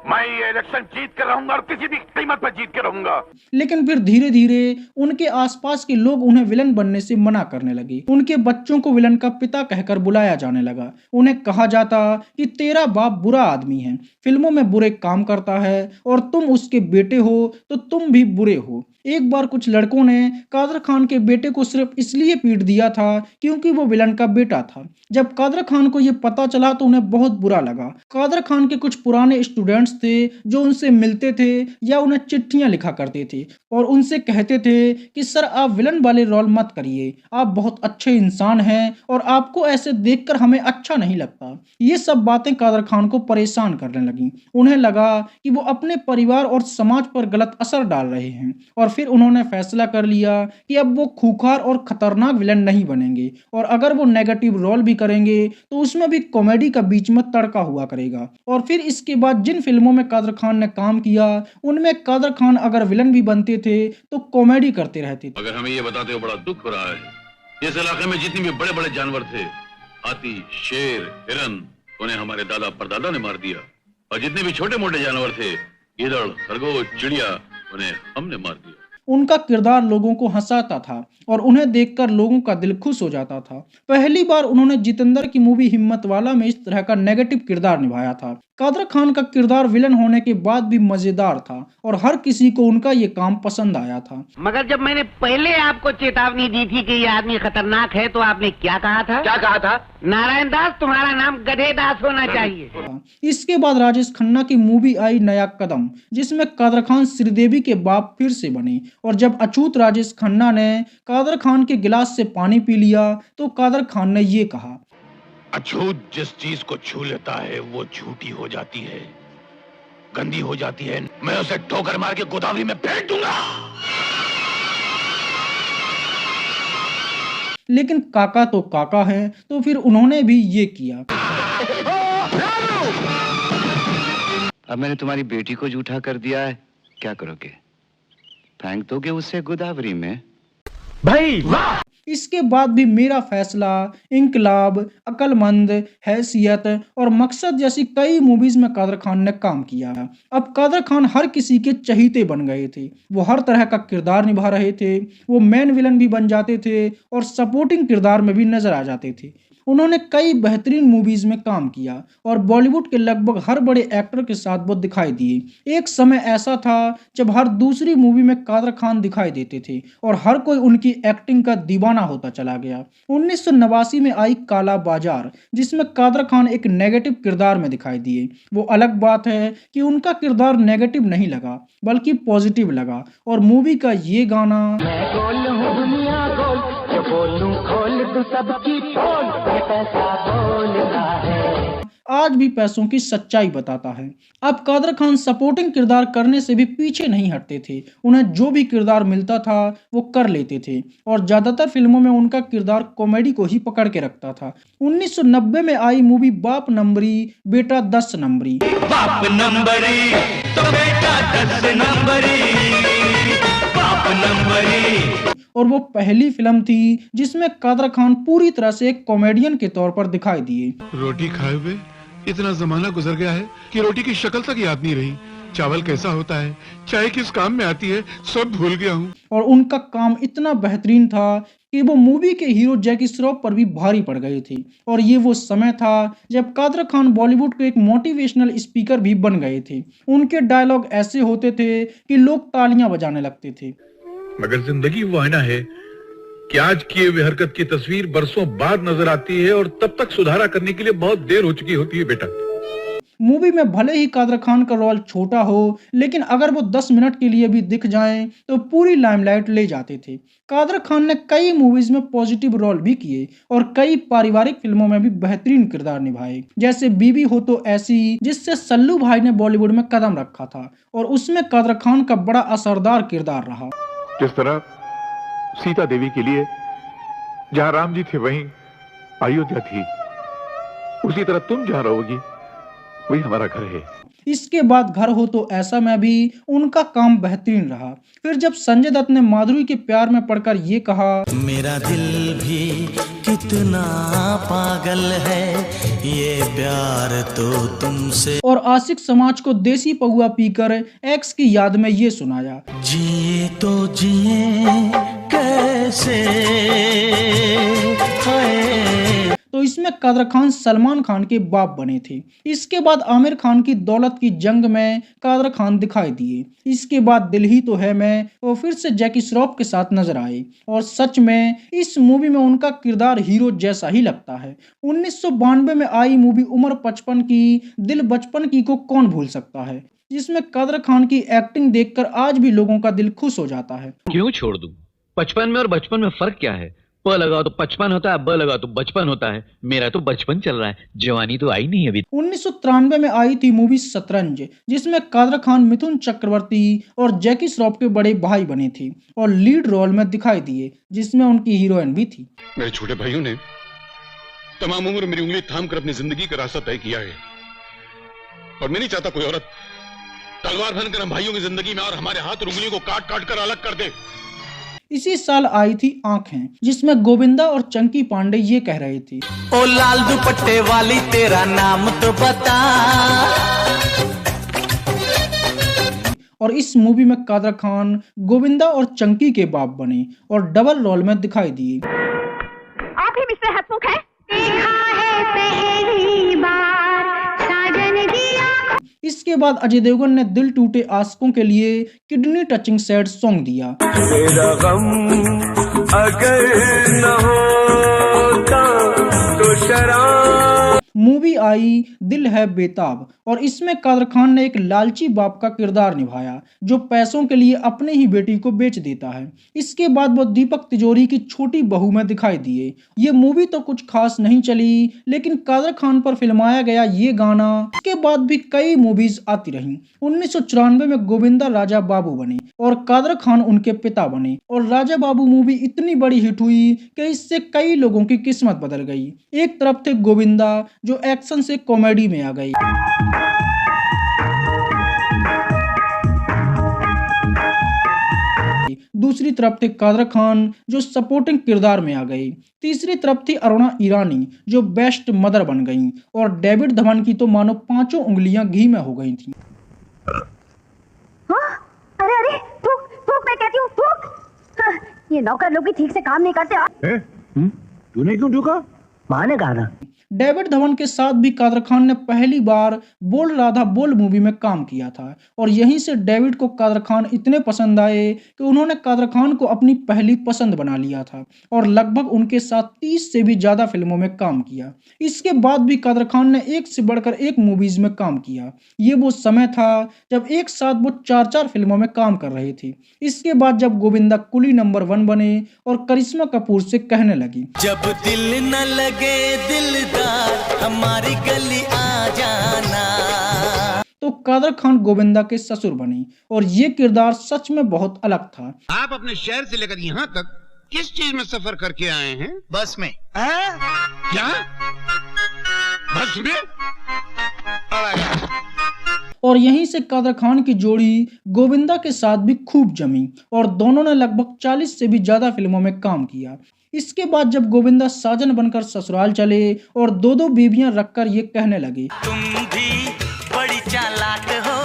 मैं ये इलेक्शन जीत कर रहूंगा और किसी भी कीमत पर जीत के रहूंगा। लेकिन फिर धीरे धीरे उनके आसपास के लोग उन्हें विलन बनने से मना करने लगे। उनके बच्चों को विलन का पिता कहकर बुलाया जाने लगा। उन्हें कहा जाता कि तेरा बाप बुरा आदमी है, फिल्मों में बुरे काम करता है और तुम उसके बेटे हो तो तुम भी बुरे हो। एक बार कुछ लड़कों ने कादर खान के बेटे को सिर्फ इसलिए पीट दिया था क्योंकि वो विलन का बेटा था। जब कादर खान को ये पता चला तो उन्हें बहुत बुरा लगा। कादर खान के कुछ पुराने स्टूडेंट्स थे जो उनसे मिलते थे या उन्हें चिट्ठियां लिखा करते थे और उनसे कहते थे कि सर आप विलन वाले रोल मत करिए, आप बहुत अच्छे इंसान हैं और आपको ऐसे देखकर हमें अच्छा नहीं लगता। ये सब बातें कादर खान को परेशान करने लगी। उन्हें लगा कि वो अपने परिवार और समाज पर गलत असर डाल रहे हैं और फिर उन्होंने फैसला कर लिया कि अब वो खूंखार और खतरनाक विलन नहीं बनेंगे और अगर वो नेगेटिव रोल भी करेंगे तो उसमें भी कॉमेडी का बीच में तड़का हुआ करेगा। और फिर इसके बाद जिन फिल्मों में कादर खान ने काम किया उनमें कादर खान अगर विलन भी बनते थे तो कॉमेडी करते रहते थे। अगर हमें ये बताते हो बड़ा दुख हो रहा है। इस इलाके में जितने भी बड़े बड़े जानवर थे, हाथी, शेर, हिरन, उन्हें हमारे दादा परदादा ने मार दिया और जितने भी छोटे मोटे जानवर थे, गीदड़, खरगोश, चिड़िया, उन्हें हमने मार दिया। उनका किरदार लोगों को हंसाता था और उन्हें देखकर लोगों का दिल खुश हो जाता था। पहली बार उन्होंने जितेंद्र की मूवी हिम्मत वाला में इस तरह का नेगेटिव किरदार निभाया था। कादर खान का किरदार विलन होने के बाद भी मजेदार था और हर किसी को उनका ये काम पसंद आया था। मगर जब मैंने पहले आपको चेतावनी दी थी कि ये आदमी खतरनाक है, तो आपने क्या कहा था? क्या कहा था? नारायण दास, तुम्हारा नाम गधे दास होना चाहिए। इसके बाद राजेश खन्ना की मूवी आई नया कदम, जिसमें कादर खान श्रीदेवी के बाप फिर से बने और जब अछूत राजेश खन्ना ने कादर खान के गिलास से पानी पी लिया तो कादर खान ने ये कहा, अछूत जिस चीज को छू लेता है वो झूठी हो जाती है, गंदी हो जाती है। मैं उसे ठोकर मार के गोदावरी में फेंक दूंगा। लेकिन काका तो काका है, तो फिर उन्होंने भी ये किया। अब मैंने तुम्हारी बेटी को झूठा कर दिया है, क्या करोगे? फेंक दोगे उसे गोदावरी में? भाई वाह! इसके बाद भी मेरा फैसला, इंकलाब, अकलमंद, हैसियत और मकसद जैसी कई मूवीज में कादर खान ने काम किया। अब कादर खान हर किसी के चहीते बन गए थे। वो हर तरह का किरदार निभा रहे थे। वो मेन विलन भी बन जाते थे और सपोर्टिंग किरदार में भी नजर आ जाते थे। उन्होंने कई बेहतरीन मूवीज में काम किया और बॉलीवुड के लगभग हर बड़े एक्टर के साथ वो दिखाई दिए। एक समय ऐसा था जब हर दूसरी मूवी में कादर खान दिखाई देते थे और हर कोई उनकी एक्टिंग का दीवाना होता चला गया। 1989 में आई काला बाजार, जिसमें कादर खान एक नेगेटिव किरदार में दिखाई दिए। वो अलग बात है कि उनका किरदार नेगेटिव नहीं लगा बल्कि पॉजिटिव लगा और मूवी का ये गाना, मैं गोल हूँ दुनिया गोल, जो बोलूं खोल दूं सबकी पोल, ये पैसा बोलता है, आज भी पैसों की सच्चाई बताता है। अब कादर खान सपोर्टिंग किरदार करने से भी पीछे नहीं हटते थे। उन्हें जो भी किरदार मिलता था वो कर लेते थे और ज्यादातर फिल्मों में उनका किरदार कॉमेडी को ही पकड़ के रखता था। 1990 में आई मूवी बाप नंबरी बेटा 10 नंबरी, बाप नंबरी तो बेटा 10 नंबरी, बाप नंबरी। और वो पहली फिल्म थी जिसमें कादर खान पूरी तरह से एक कॉमेडियन के तौर पर दिखाई दिए। रोटी खाए हुए इतना जमाना गुजर गया है कि रोटी की शक्ल तक याद नहीं रही, चावल कैसा होता है, चाय किस काम में आती है, सब भूल गया हूँ। और उनका काम इतना बेहतरीन था कि वो मूवी के हीरो जैकी श्रॉफ पर भी भारी पड़ गए थे। और ये वो समय था जब कादर खान बॉलीवुड के एक मोटिवेशनल स्पीकर भी बन गए थे। उनके डायलॉग ऐसे होते थे कि लोग तालियां बजाने लगते थे। मगर जिंदगी वो आईना है कि आज किए हुए हरकत की तस्वीर बरसों बाद नजर आती है और तब तक सुधारा करने के लिए बहुत देर हो चुकी होती है बेटा। मूवी में भले ही कादर खान का रोल छोटा हो, लेकिन अगर वो 10 मिनट के लिए भी दिख जाएं तो पूरी लाइमलाइट ले जाते थे। कादर खान ने कई मूवीज में पॉजिटिव रोल भी किए और कई पारिवारिक फिल्मों में भी बेहतरीन किरदार निभाए, जैसे बीवी हो तो ऐसी, जिससे सल्लू भाई ने बॉलीवुड में कदम रखा था और उसमें कादर खान का बड़ा असरदार किरदार रहा। जिस तरह सीता देवी के लिए जहां राम जी थे वहीं अयोध्या थी, उसी तरह तुम जहां रहोगी वही हमारा घर है। इसके बाद घर हो तो ऐसा में भी उनका काम बेहतरीन रहा। फिर जब संजय दत्त ने माधुरी के प्यार में पढ़कर ये कहा, मेरा दिल भी कितना पागल है, ये प्यार तो तुमसे, और आशिक समाज को देसी पहुआ पीकर एक्स की याद में ये सुनाया, जिए तो जिए कैसे, तो इसमें कादर खान सलमान खान के बाप बने थे। इसके बाद आमिर खान की दौलत की जंग में कादर खान दिखाई दिए। इसके बाद दिल ही तो है मैं वो फिर से जैकी श्रॉफ के साथ नजर आए और सच में इस मूवी में उनका किरदार हीरो जैसा ही लगता है। 1992 में आई मूवी उम्र 55 की दिल बचपन की को कौन भूल सकता है, जिसमें कादर खान की एक्टिंग देखकर आज भी लोगों का दिल खुश हो जाता है। क्यों छोड़ दूं? 55 में और बचपन में फर्क क्या है? प लगा तो 55 होता है, ब लगा तो बचपन होता है। मेरा तो बचपन चल रहा है, जवानी तो आई नहीं अभी। 1993 में आई थी मूवी शतरंज, जिसमें कादर खान मिथुन चक्रवर्ती और जैकी श्रॉफ के बड़े भाई बने थे और लीड रोल में दिखाई दिए, जिसमें उनकी हीरोइन भी थी। मेरे छोटे भाइयों ने तमाम उम्र मेरी उंगली थाम कर अपनी जिंदगी का रास्ता तय किया है और मैं नहीं चाहता कोई औरत तलवार बनकर हम भाइयों की जिंदगी में और हमारे हाथ और उंगलियों को काट काट कर अलग कर दे। इसी साल आई थी आंखें, जिसमें गोविंदा और चंकी पांडे ये कह रहे थे, ओ लाल दुपट्टे वाली तेरा नाम तो बता। और इस मूवी में कादर खान गोविंदा और चंकी के बाप बने और डबल रोल में दिखाई दिए। आप ही मिस्टर हसमुख हैं? देखा है पहली बार साजन दिया। इसके बाद अजय देवगन ने दिल टूटे आशिकों के लिए किडनी टचिंग सैड सॉन्ग दिया। मेरा गम अगर न होता तो शराब। मूवी आई दिल है बेताब और इसमें कादर खान ने एक लालची बाप का किरदार निभाया जो पैसों के लिए अपने ही बेटी को बेच देता है। इसके बाद वो दीपक तिजोरी की छोटी बहू में दिखाई दिए। ये मूवी तो कुछ खास नहीं चली, लेकिन कादर खान पर फिल्माया गया ये गाना इसके बाद भी कई मूवीज आती रहीं। 1994 में गोविंदा राजा बाबू बने और कादर खान उनके पिता बने और राजा बाबू मूवी इतनी बड़ी हिट हुई कि इससे कई लोगों की किस्मत बदल गई। एक तरफ थे गोविंदा जो एक्शन से कॉमेडी में आ गई, दूसरी तरफ थे कादर खान जो सपोर्टिंग किरदार में आ गई, तीसरी तरफ थी अरुणा ईरानी जो बेस्ट मदर बन गईं और डेविड धवन की तो मानो 5 उंगलियां घी में हो गई थीं। अरे अरे थूक थूक, मैं कहती हूँ थूक। ये नौकर लोग भी ठीक से काम नहीं करते। तूने क्यों ठूका? माँ ने कहा ना। डेविड धवन के साथ भी कादर खान ने पहली बार बोल राधा बोल मूवी में काम किया था और यहीं से डेविड को कादर खान इतने पसंद आए कि उन्होंने कादर खान को अपनी पहली पसंद बना लिया था और लगभग उनके साथ 30 से भी ज्यादा फिल्मों में काम किया। इसके बाद भी कादर खान ने एक से बढ़कर एक मूवीज में काम किया। ये वो समय था जब एक साथ वो 4-4 फिल्मों में काम कर रहे थे। इसके बाद जब गोविंदा कुली नंबर 1 बने और करिश्मा कपूर से कहने लगी, जब दिल न लगे दिलदार हमारी गली आ जाना, तो कादर खान गोविंदा के ससुर बने और ये किरदार सच में बहुत अलग था। आप अपने शहर से लेकर यहाँ तक किस चीज में सफर करके आए हैं? बस में। क्या? बस में? और यहीं से कादर खान की जोड़ी गोविंदा के साथ भी खूब जमी और दोनों ने लगभग 40 से भी ज्यादा फिल्मों में काम किया। इसके बाद जब गोविंदा साजन बनकर ससुराल चले और 2-2 बीवियां रखकर ये कहने लगे, तुम भी बड़ी चालाक हो,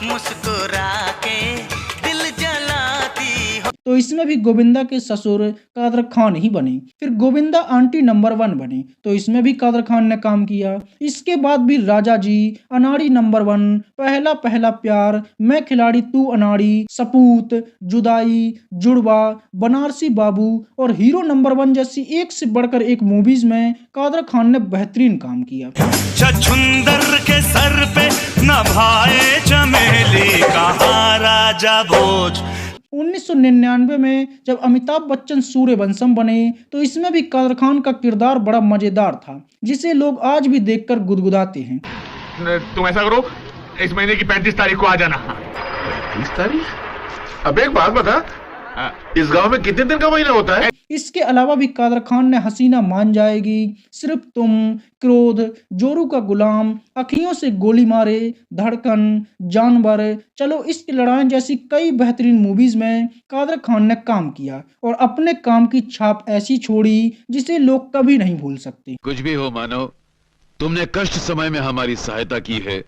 मुस्कुरा के दिल जलाती हो। तो इसमें भी गोविंदा के ससुर कादर खान ही बने। फिर गोविंदा आंटी नंबर 1 बने तो इसमें भी कादर खान ने काम किया। इसके बाद भी राजा जी, अनाड़ी नंबर 1, पहला पहला प्यार, मैं खिलाड़ी तू अनाड़ी, सपूत, जुदाई, जुड़वा, बनारसी बाबू और हीरो नंबर 1 जैसी एक से बढ़कर एक मूवीज में कादर खान ने बेहतरीन काम किया। छछुंदर के सर पे नभाए चमेली कहा राजा भोज। 1999 में जब अमिताभ बच्चन सूर्यवंशम बने तो इसमें भी कादर खान का किरदार बड़ा मजेदार था जिसे लोग आज भी देखकर गुदगुदाते हैं। तुम ऐसा करो, इस महीने की 35 तारीख को आ जाना। 30 तारीख? अब एक बात बता, इस गांव में कितने दिन का महीना होता है? इसके अलावा भी कादर खान ने हसीना मान जाएगी, सिर्फ तुम, क्रोध, जोरू का गुलाम, अखियों से गोली मारे, धड़कन, जानवर, चलो इश्क लड़ाई जैसी कई बेहतरीन मूवीज में कादर खान ने काम किया और अपने काम की छाप ऐसी छोड़ी जिसे लोग कभी नहीं भूल सकते। कुछ भी हो मानो, तुमने कष्ट समय में हमारी सहायता की है।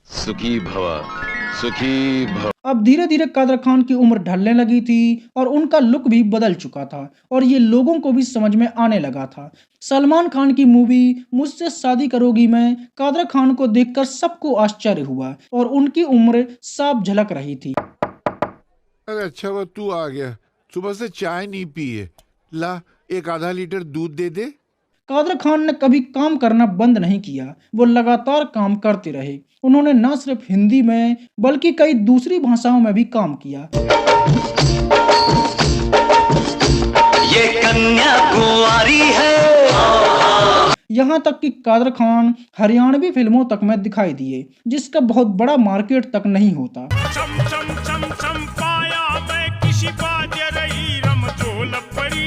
सुखी भवा, सुखी भव। अब धीरे धीरे कादर खान की उम्र ढलने लगी थी और उनका लुक भी बदल चुका था और ये लोगों को भी समझ में आने लगा था। सलमान खान की मूवी मुझसे शादी करोगी में कादर खान को देखकर सबको आश्चर्य हुआ और उनकी उम्र साफ झलक रही थी। अरे अच्छा वो तू आ गया, सुबह से चाय नहीं पी है, ला 1 लीटर दूध दे दे। कादर खान ने कभी काम करना बंद नहीं किया, वो लगातार काम करते रहे। उन्होंने न सिर्फ हिंदी में बल्कि कई दूसरी भाषाओं में भी काम किया। ये कन्याकुमारी है। यहाँ तक कि कादर खान हरियाणवी फिल्मों तक में दिखाई दिए जिसका बहुत बड़ा मार्केट तक नहीं होता। चम चम चम चम पाया मैं किसी बात रही रमझोल पड़ी।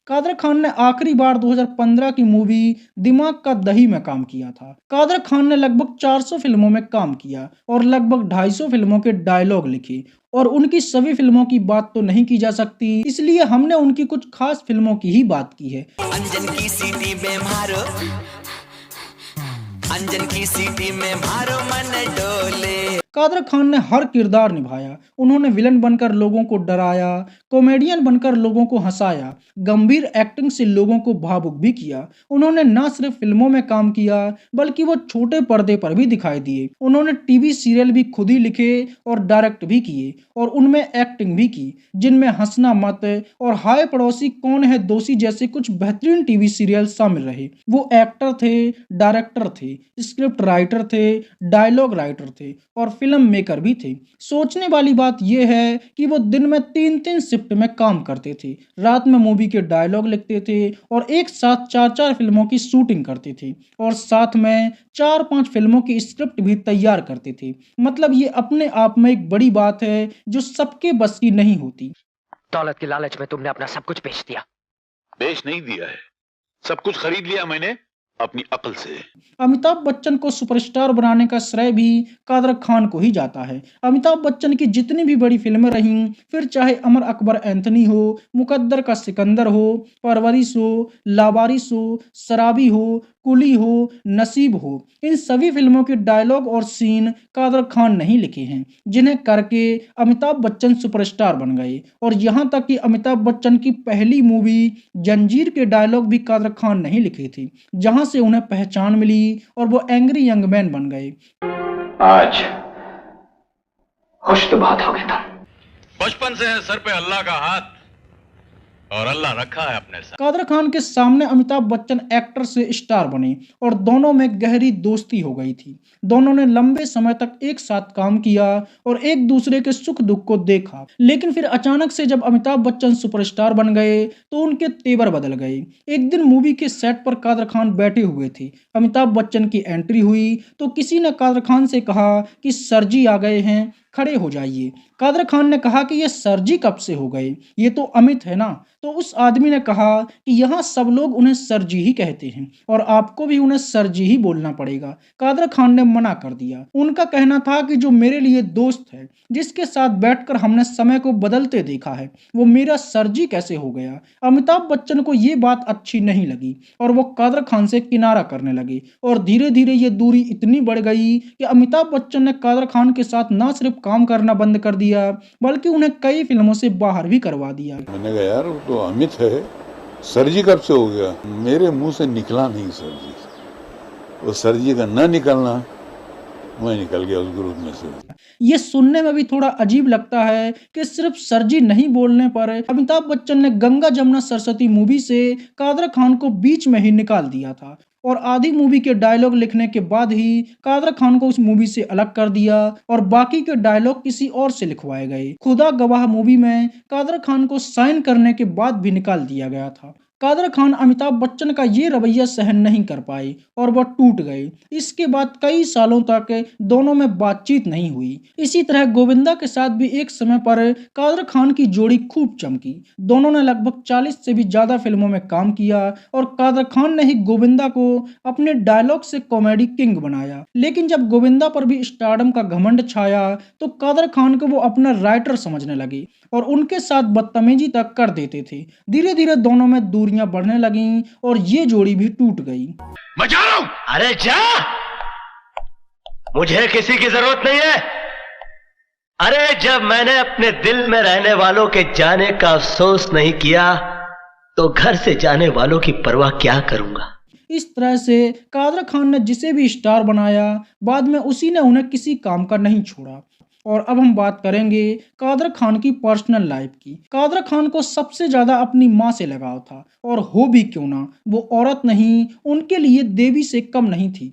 कादर खान ने आखिरी बार 2015 की मूवी दिमाग का दही में काम किया था। कादर खान ने लगभग 400 फिल्मों में काम किया और लगभग 250 फिल्मों के डायलॉग लिखे और उनकी सभी फिल्मों की बात तो नहीं की जा सकती, इसलिए हमने उनकी कुछ खास फिल्मों की ही बात की है। अंजन की सीटी में मारो, अंजन की सीटी में मारो मन डोले। कादर खान ने हर किरदार निभाया। उन्होंने विलन बनकर लोगों को डराया, कॉमेडियन बनकर लोगों को हंसाया, गंभीर एक्टिंग से लोगों को भावुक भी किया। उन्होंने न सिर्फ फिल्मों में काम किया बल्कि वो छोटे पर्दे पर भी दिखाई दिए। उन्होंने टीवी सीरियल भी खुद ही लिखे और डायरेक्ट भी किए और उनमें एक्टिंग भी की, जिनमें हंसना मत और हाय पड़ोसी कौन है दोषी जैसे कुछ बेहतरीन टीवी सीरियल शामिल रहे। वो एक्टर थे, डायरेक्टर थे, स्क्रिप्ट राइटर थे, डायलॉग राइटर थे और फिल्म मेकर भी थे। सोचने वाली बात यह है कि वो दिन में 3-3 शिफ्ट में काम करते थे, रात में मूवी के डायलॉग लिखते थे और एक साथ 4-4 फिल्मों की शूटिंग करते थे और साथ में 4-5 फिल्मों की स्क्रिप्ट भी तैयार करते थे। मतलब ये अपने आप में एक बड़ी बात है जो सबके बस की नहीं होती। दौलत के लालच में तुमने अपना सब कुछ बेच दिया। बेच नहीं दिया है, सब कुछ खरीद लिया मैंने अपनी अकल से। अमिताभ बच्चन को सुपरस्टार बनाने का श्रेय भी कादर खान को ही जाता है। अमिताभ बच्चन की जितनी भी बड़ी फिल्में रहीं, फिर चाहे अमर अकबर एंथनी हो, मुकद्दर का सिकंदर हो, परवरिश हो, लावारिस हो, शराबी हो, कुली हो, नसीब हो, इन सभी फिल्मों के डायलॉग और सीन कादर खान नहीं लिखे हैं, जिन्हें करके अमिताभ बच्चन सुपरस्टार बन गए। और यहाँ तक कि अमिताभ बच्चन की पहली मूवी जंजीर के डायलॉग भी कादर खान नहीं लिखे थे, जहाँ से उन्हें पहचान मिली और वो एंग्री यंग मैन बन गए। आज खुश तो बात हो गया था। बचपन से है सर पे अल्लाह का हाथ और अल्लाह रखा है अपने साथ। कादर खान के सामने अमिताभ बच्चन एक्टर से स्टार बने और दोनों में गहरी दोस्ती हो गई थी। दोनों ने लंबे समय तक एक साथ काम किया और एक दूसरे के सुख दुख को देखा। लेकिन फिर अचानक से जब अमिताभ बच्चन सुपरस्टार बन गए तो उनके तेवर बदल गए। एक दिन मूवी के सेट पर कादर खान बैठे हुए थे। अमिताभ बच्चन की एंट्री हुई तो किसी ने कादर खान से कहा कि सर जी आ गए हैं, खड़े हो जाइए। कादर खान ने कहा कि ये सर जी कब से हो गए, ये तो अमित है ना। तो उस आदमी ने कहा कि यहाँ सब लोग उन्हें सर जी ही कहते हैं और आपको भी उन्हें सर जी ही बोलना पड़ेगा। कादर खान ने मना कर दिया। उनका कहना था कि जो मेरे लिए दोस्त है, जिसके साथ बैठकर हमने समय को बदलते देखा है, वो मेरा सर जी कैसे हो गया। अमिताभ बच्चन को ये बात अच्छी नहीं लगी और वो कादर खान से किनारा करने लगे और धीरे धीरे ये दूरी इतनी बढ़ गई कि अमिताभ बच्चन ने कादर खान के साथ न सिर्फ काम करना बंद कर दिया बल्कि उन्हें कई फिल्मों से बाहर भी करवा दिया। मैंने कहा यार वो तो अमित है, सर जी कब से हो गया। मेरे मुंह से निकला नहीं सर जी, वो सर जी का न निकलना मैं निकल गया उस ग्रुप में से। ये सुनने में भी थोड़ा अजीब लगता है कि सिर्फ सर जी नहीं बोलने पर अमिताभ बच्चन ने गंगा जमुना सरस्वती मूवी से कादर खान को बीच में ही निकाल दिया था और आधी मूवी के डायलॉग लिखने के बाद ही कादर खान को उस मूवी से अलग कर दिया और बाकी के डायलॉग किसी और से लिखवाए गए। खुदा गवाह मूवी में कादर खान को साइन करने के बाद भी निकाल दिया गया था। कादर खान अमिताभ बच्चन का ये रवैया सहन नहीं कर पाए और वह टूट गए। इसके बाद कई सालों तक दोनों में बातचीत नहीं हुई। इसी तरह गोविंदा के साथ भी एक समय पर कादर खान की जोड़ी खूब चमकी। दोनों ने लगभग 40 से भी ज्यादा फिल्मों में काम किया और कादर खान ने ही गोविंदा को अपने डायलॉग से कॉमेडी किंग बनाया। लेकिन जब गोविंदा पर भी स्टारडम का घमंड छाया तो कादर खान को वो अपना राइटर समझने लगे और उनके साथ बदतमीजी तक कर देते थे। धीरे धीरे दोनों में दूरियां बढ़ने लगीं और ये जोड़ी भी टूट गई। मैं जा रहा हूं। अरे जा, मुझे किसी की जरूरत नहीं है। अरे जब मैंने अपने दिल में रहने वालों के जाने का अफसोस नहीं किया तो घर से जाने वालों की परवाह क्या करूंगा। इस तरह से कादर खान ने जिसे भी स्टार बनाया बाद में उसी ने उन्हें किसी काम का नहीं छोड़ा। और अब हम बात करेंगे कादर खान की पर्सनल लाइफ की। कादर खान को सबसे ज्यादा अपनी माँ से लगाव था और हो भी क्यों ना, वो औरत नहीं, उनके लिए देवी से कम नहीं थी।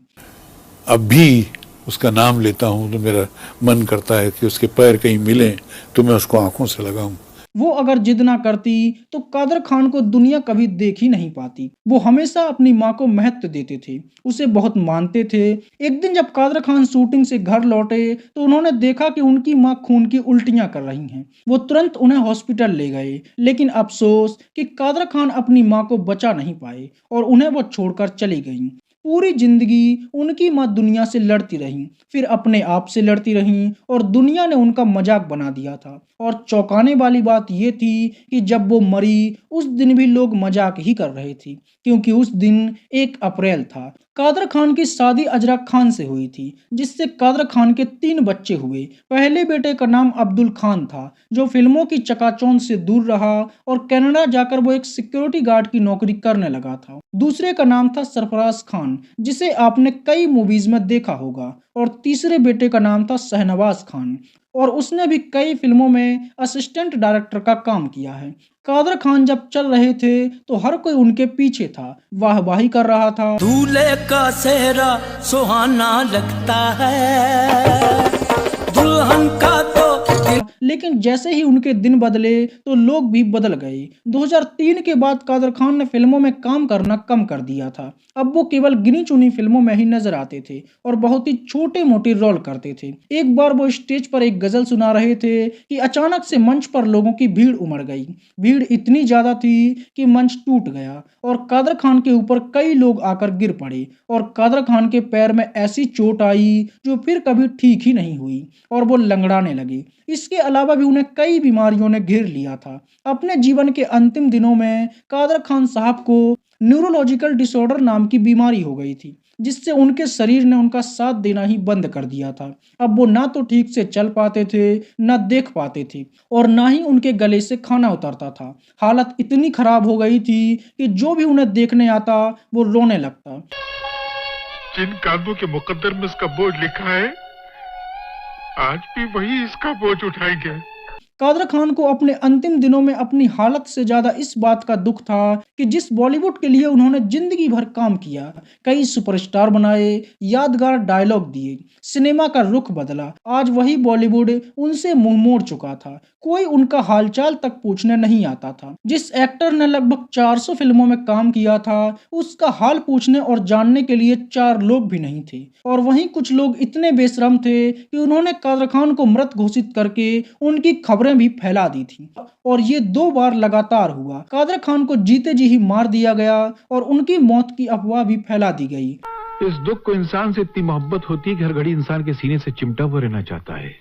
अब भी उसका नाम लेता हूँ तो मेरा मन करता है कि उसके पैर कहीं मिले तो मैं उसको आंखों से लगाऊं। वो अगर जिद ना करती तो कादर खान को दुनिया कभी देख ही नहीं पाती। वो हमेशा अपनी माँ को महत्व देते थे, उसे बहुत मानते थे। एक दिन जब कादर खान शूटिंग से घर लौटे तो उन्होंने देखा कि उनकी माँ खून की उल्टियां कर रही हैं। वो तुरंत उन्हें हॉस्पिटल ले गए, लेकिन अफसोस कि कादर खान अपनी माँ को बचा नहीं पाए और उन्हें वो छोड़कर चली गईं। पूरी जिंदगी उनकी माँ दुनिया से लड़ती रहीं, फिर अपने आप से लड़ती रहीं और दुनिया ने उनका मजाक बना दिया था। और चौंकाने वाली बात ये थी कि जब वो मरी उस दिन भी लोग मजाक ही कर रहे थे, क्योंकि उस दिन 1 अप्रैल था कादर खान की शादी अजरा खान से हुई थी, जिससे कादर खान के 3 बच्चे हुए। पहले बेटे का नाम अब्दुल खान था, जो फिल्मों की चकाचौंध से दूर रहा और कनाडा जाकर वो एक सिक्योरिटी गार्ड की नौकरी करने लगा था। दूसरे का नाम था सरफराज खान, जिसे आपने कई मूवीज में देखा होगा, और तीसरे बेटे का नाम था शहनवाज खान, और उसने भी कई फिल्मों में असिस्टेंट डायरेक्टर का काम किया है। कादर खान जब चल रहे थे तो हर कोई उनके पीछे था, वाहवाही कर रहा था। दूल्हे का सेहरा सुहाना लगता है, दुल्हन का तो। लेकिन जैसे ही उनके दिन बदले तो लोग भी बदल गए। 2003 के बाद कादर खान ने फिल्मों में काम करना कम कर दिया था। अब वो केवल गिनी चुनी फिल्मों में ही नजर आते थे और बहुत ही छोटे मोटे रोल करते थे। एक बार वो स्टेज पर एक गजल सुना रहे थे कि अचानक से मंच पर लोगों की भीड़ उमड़ गई। भीड़ इतनी ज्यादा थी कि मंच टूट गया और कादर खान के ऊपर कई लोग आकर गिर पड़े और कादर खान के पैर में ऐसी चोट आई जो फिर कभी ठीक ही नहीं हुई और वो लंगड़ाने लगे। इसके अलावा भी उन्हें कई बीमारियों ने घेर लिया था। अपने जीवन के अंतिम दिनों में कादर खान साहब को न्यूरोलॉजिकल डिसऑर्डर नाम की बीमारी हो गई थी, जिससे उनके शरीर ने उनका साथ देना ही बंद कर दिया था। अब वो ना तो ठीक से चल पाते थे, ना देख पाते थे और ना ही उनके गले से खाना उतरता था। हालत इतनी खराब हो गई थी कि जो भी उन्हें देखने आता वो रोने लगता। जिन कांधों के मुकद्दर में इसका बोझ लिखा है, आज भी वही इसका बोझ उठाएंगे। कादर खान को अपने अंतिम दिनों में अपनी हालत से ज्यादा इस बात का दुख था कि जिस बॉलीवुड के लिए उन्होंने जिंदगी भर काम किया, कई सुपरस्टार बनाए, यादगार डायलॉग दिए, सिनेमा का रुख बदला, आज वही बॉलीवुड उनसे मुंह मोड़ चुका था। कोई उनका हालचाल तक पूछने नहीं आता था। जिस एक्टर ने लगभग 400 फिल्मों में काम किया था, उसका हाल पूछने और जानने के लिए 4 लोग भी नहीं थे। और वहीं कुछ लोग इतने बेशरम थे कि उन्होंने कादर खान को मृत घोषित करके उनकी खबरें भी फैला दी थी और ये 2 बार लगातार हुआ। कादर खान को जीते जी ही मार दिया गया और उनकी मौत की अफवाह भी फैला दी गई। इस दुख को इंसान से इतनी मोहब्बत होती है कि हर घड़ी इंसान के सीने से चिमटा हुआ रहना चाहता है।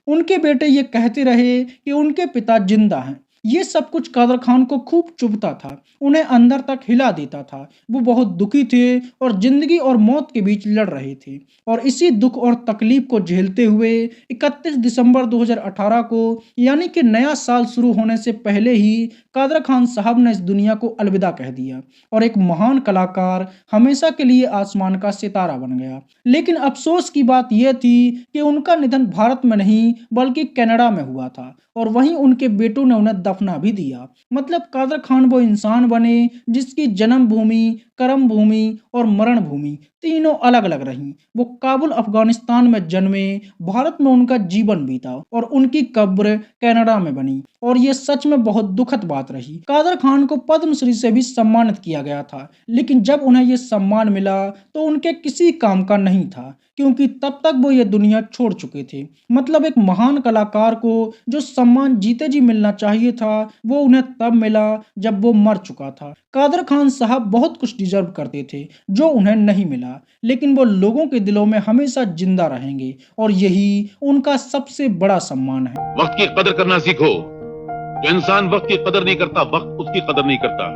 उनके बेटे ये कहते रहे कि उनके पिता जिंदा हैं। ये सब कुछ कादर खान को खूब चुभता था, उन्हें अंदर तक हिला देता था। वो बहुत दुखी थे और जिंदगी और मौत के बीच लड़ रहे थे और इसी दुख और तकलीफ को झेलते हुए 31 दिसंबर 2018 को, यानी कि नया साल शुरू होने से पहले ही कादर खान साहब ने इस दुनिया को अलविदा कह दिया और एक महान कलाकार हमेशा के लिए आसमान का सितारा बन गया। लेकिन अफसोस की बात यह थी कि उनका निधन भारत में नहीं बल्कि कनाडा में हुआ था और वहीं उनके बेटों ने उन्हें दफना भी दिया। मतलब कादर खान वो इंसान बने जिसकी जन्म भूमि, कर्म भूमि और मरण भूमि तीनों अलग अलग रहीं। वो काबुल अफगानिस्तान में जन्मे, भारत में उनका जीवन बीता और उनकी कब्र कनाडा में बनी और ये सच में बहुत दुखद बात रही। कादर खान को पद्मश्री से भी सम्मानित किया गया था, लेकिन जब उन्हें ये सम्मान मिला तो उनके किसी काम का नहीं था, क्योंकि तब तक वो ये दुनिया छोड़ चुके थे। मतलब एक महान कलाकार को जो सम्मान जीते जी मिलना चाहिए था, वो उन्हें तब मिला जब वो मर चुका था। कादर खान साहब बहुत कुछ डिजर्व करते थे जो उन्हें नहीं मिला, लेकिन वो लोगों के दिलों में हमेशा जिंदा रहेंगे और यही उनका सबसे बड़ा सम्मान है। वक्त की कदर करना सीखो। जो इंसान वक्त की कदर नहीं करता, वक्त उसकी कदर नहीं करता।